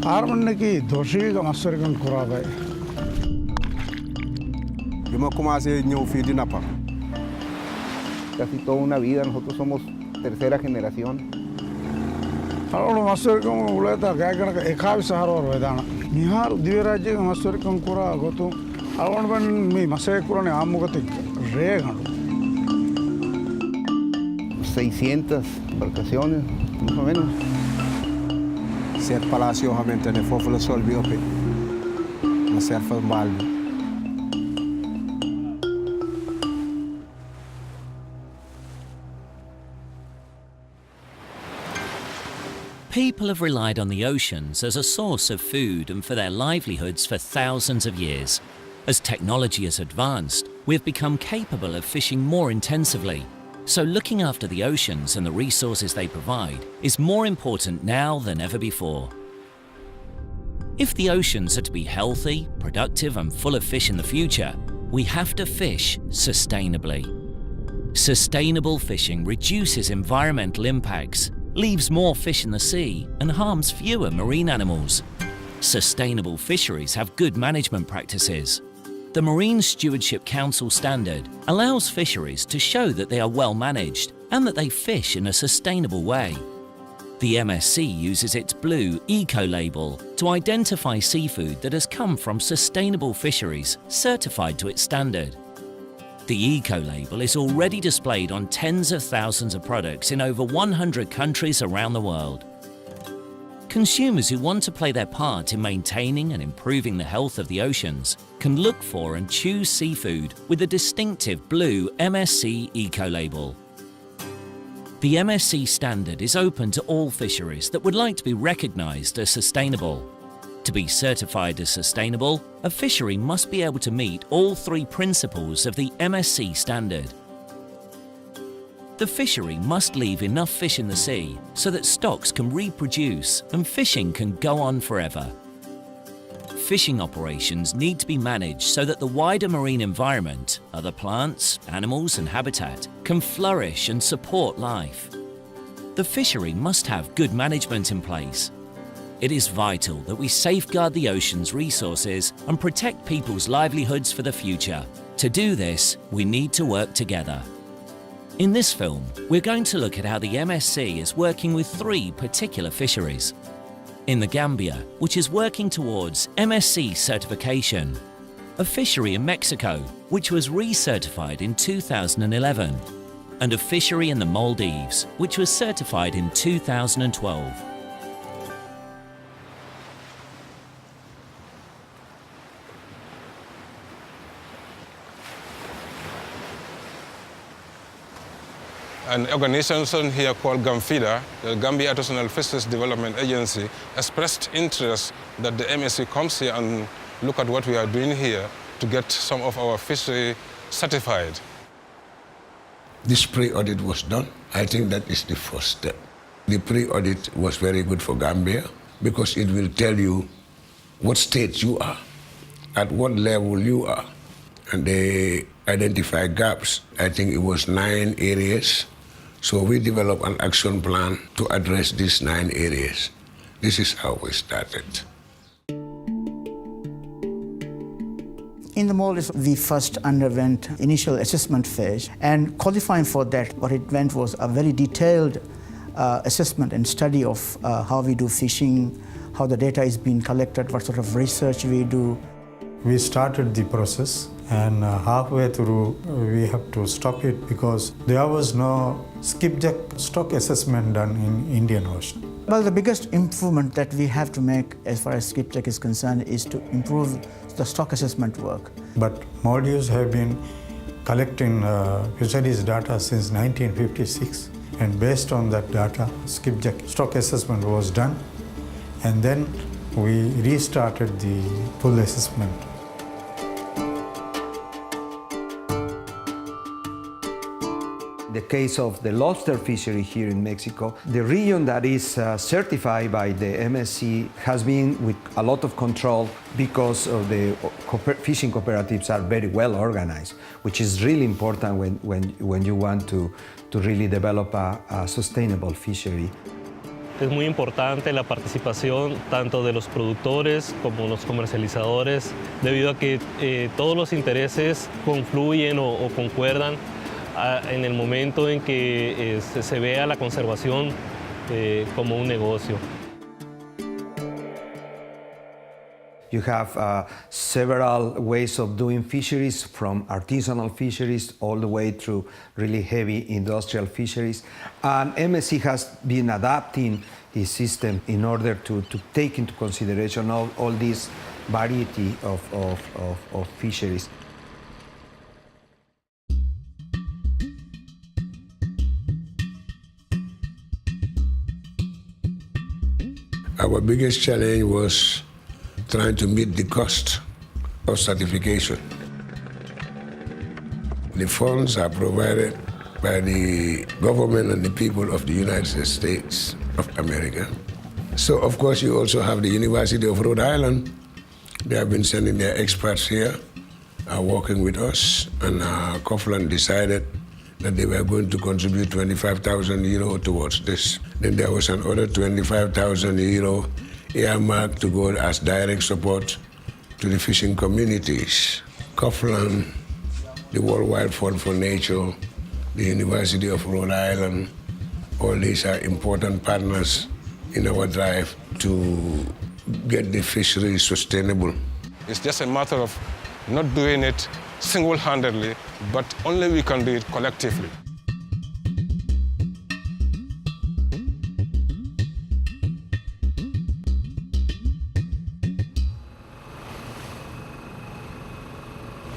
Armanaki doshiga masargan kurabe. Yo me comencé a ñëw fii di nappa. Casi toda una vida, nosotros somos tercera generación. Algo masargan uleta kaya ekabi saharo vedana. Nihar diviraji masargan kura gotu. Algo ban mi masargan kura ne amugati regan. 600 embarcaciones, más o menos. Ser palacio realmente ne fofo la sol biope. Na serfa Maldivas. People have relied on the oceans as a source of food and for their livelihoods for thousands of years. As technology has advanced, we have become capable of fishing more intensively. So looking after the oceans and the resources they provide is more important now than ever before. If the oceans are to be healthy, productive and full of fish in the future, we have to fish sustainably. Sustainable fishing reduces environmental impacts, leaves more fish in the sea and harms fewer marine animals. Sustainable fisheries have good management practices. The Marine Stewardship Council standard allows fisheries to show that they are well managed and that they fish in a sustainable way. The MSC uses its blue eco-label to identify seafood that has come from sustainable fisheries certified to its standard. The eco-label is already displayed on tens of thousands of products in over 100 countries around the world. Consumers who want to play their part in maintaining and improving the health of the oceans can look for and choose seafood with a distinctive blue MSC eco-label. The MSC standard is open to all fisheries that would like to be recognised as sustainable. To be certified as sustainable, a fishery must be able to meet all three principles of the MSC standard. The fishery must leave enough fish in the sea so that stocks can reproduce and fishing can go on forever. Fishing operations need to be managed so that the wider marine environment, other plants, animals and habitat, can flourish and support life. The fishery must have good management in place. It is vital that we safeguard the ocean's resources and protect people's livelihoods for the future. To do this, we need to work together. In this film, we're going to look at how the MSC is working with three particular fisheries. In the Gambia, which is working towards MSC certification. A fishery in Mexico, which was recertified in 2011. And a fishery in the Maldives, which was certified in 2012. An organization here called GAMFIDA, the Gambia Artisanal Fisheries Development Agency, expressed interest that the MSC comes here and look at what we are doing here to get some of our fishery certified. This pre-audit was done. I think that is the first step. The pre-audit was very good for Gambia because it will tell you what stage you are, at what level you are, and they identify gaps. I think it was 9 areas. So we developed an action plan to address these 9 areas. This is how we started. In the Maldives, we first underwent initial assessment phase, and qualifying for that, what it went was a very detailed assessment and study of how we do fishing, how the data is being collected, what sort of research we do. We started the process, and halfway through we have to stop it because there was no skipjack stock assessment done in Indian Ocean. Well, the biggest improvement that we have to make as far as skipjack is concerned is to improve the stock assessment work. But Maldives have been collecting fisheries data since 1956, and based on that data, skipjack stock assessment was done, and then we restarted the full assessment. The case of the lobster fishery here in Mexico, the region that is certified by the MSC has been with a lot of control because of the fishing cooperatives are very well organized, which is really important when you want to really develop a sustainable fishery. Es muy importante la participación tanto de los productores como los comercializadores, debido a que todos los intereses confluyen o concuerdan en el momento en que se vea la conservación como un negocio. You have several ways of doing fisheries, from artisanal fisheries all the way through really heavy industrial fisheries. And MSC has been adapting its system in order to take into consideration all this variety of fisheries. Our biggest challenge was trying to meet the cost of certification. The funds are provided by the government and the people of the United States of America. So, of course, you also have the University of Rhode Island. They have been sending their experts here, working with us, and Coughlin decided that they were going to contribute 25,000 euro towards this. Then there was another 25,000 euro earmarked to go as direct support to the fishing communities. Coughlin, the Worldwide Fund for Nature, the University of Rhode Island, all these are important partners in our drive to get the fishery sustainable. It's just a matter of not doing it single-handedly, but only we can do it collectively.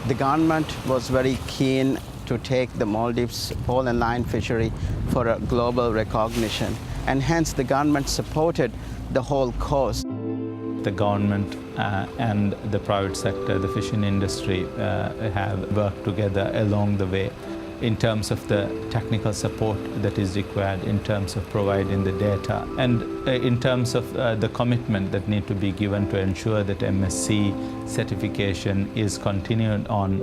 The government was very keen to take the Maldives pole and line fishery for a global recognition, and hence the government supported the whole coast. The government and the private sector, the fishing industry, have worked together along the way in terms of the technical support that is required, in terms of providing the data, and in terms of the commitment that need to be given to ensure that MSC certification is continued on.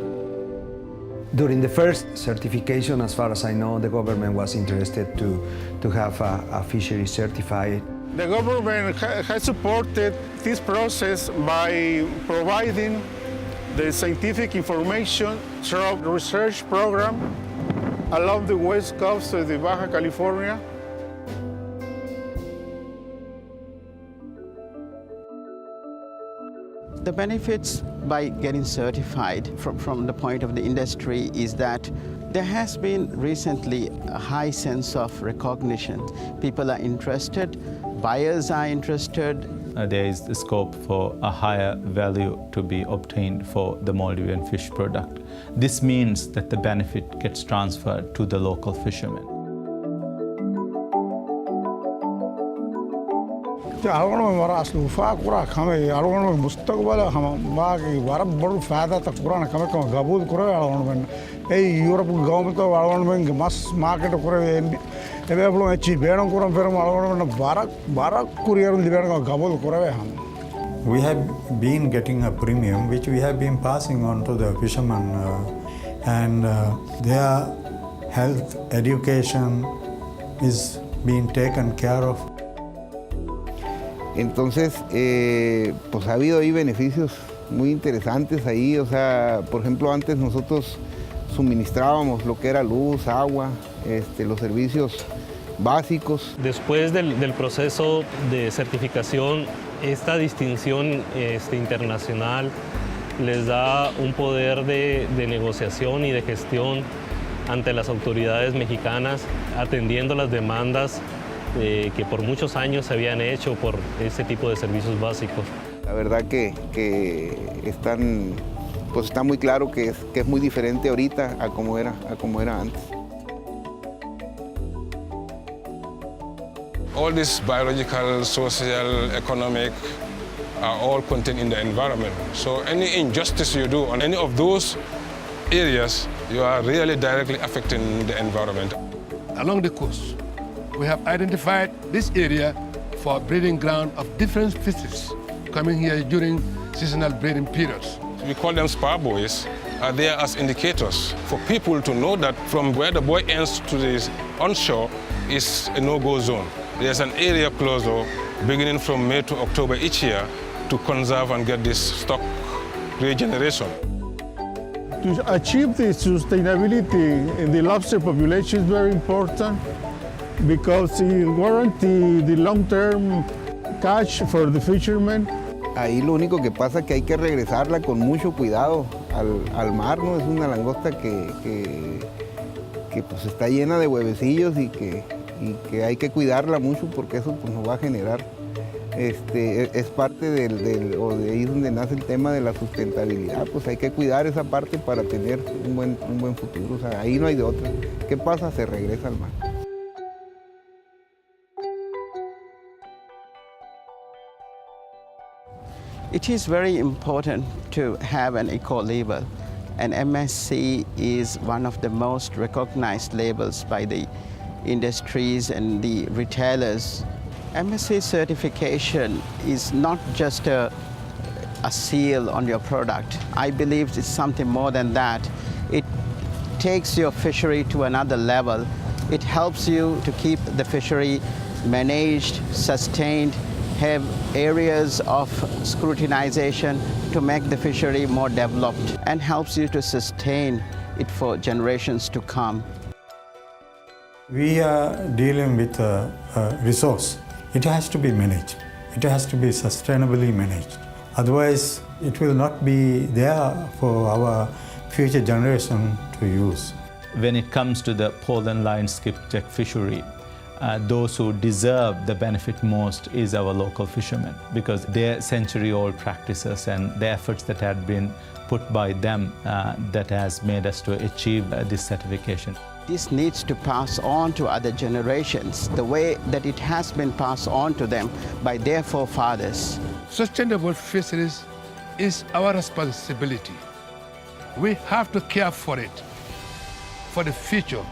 During the first certification, as far as I know, the government was interested to have a fishery certified. The government has supported this process by providing the scientific information through the research program along the west coast of the Baja California. The benefits by getting certified from the point of the industry is that there has been recently a high sense of recognition. People are interested, buyers are interested. There is the scope for a higher value to be obtained for the Maldivian fish product. This means that the benefit gets transferred to the local fishermen. algon mara aslu fa kura khame algon mustaqbal ham baagi warab badu faida ta qurana khame ko gabul kura algon men ei Europe government to algon men mas market kura ebe blo echi bedon kura ferum algon men barak courier libera gabul kura ham. We have been getting a premium which we have been passing on to the fishermen and their health education is being taken care of. Entonces, pues ha habido ahí beneficios muy interesantes ahí, o sea, por ejemplo, antes nosotros suministrábamos lo que era luz, agua, los servicios básicos. Después del proceso de certificación, esta distinción internacional les da un poder de negociación y de gestión ante las autoridades mexicanas, atendiendo las demandas que por muchos años se habían hecho por este tipo de servicios básicos. La verdad que está muy claro que es muy diferente ahorita a como era antes. All this biological, social, economic are all contained in the environment. So any injustice you do on any of those areas, you are really directly affecting the environment. Along the coast, we have identified this area for breeding ground of different fishes coming here during seasonal breeding periods. We call them spar buoys. Are there as indicators for people to know that from where the buoy ends to the onshore is a no-go zone. There's an area closure beginning from May to October each year to conserve and get this stock regeneration. To achieve the sustainability in the lobster population is very important because it guarantees the long-term catch for the fishermen. Ahí lo único que pasa es que hay que regresarla con mucho cuidado al mar, ¿no? Es una langosta que pues está llena de huevecillos y que hay que cuidarla mucho porque eso pues, nos va a generar. Es parte o de ahí donde nace el tema de la sustentabilidad, pues hay que cuidar esa parte para tener un buen futuro, o sea, ahí no hay de otra. ¿Qué pasa? Se regresa al mar. It is very important to have an eco-label, and MSC is one of the most recognized labels by the industries and the retailers. MSC certification is not just a seal on your product. I believe it's something more than that. It takes your fishery to another level. It helps you to keep the fishery managed, sustained, have areas of scrutinization to make the fishery more developed, and helps you to sustain it for generations to come. We are dealing with a resource. It has to be managed. It has to be sustainably managed. Otherwise, it will not be there for our future generation to use. When it comes to the pole and line skipjack fishery, those who deserve the benefit most is our local fishermen, because their century-old practices and the efforts that had been put by them that has made us to achieve this certification. This needs to pass on to other generations the way that it has been passed on to them by their forefathers. Sustainable fisheries is our responsibility. We have to care for it, for the future.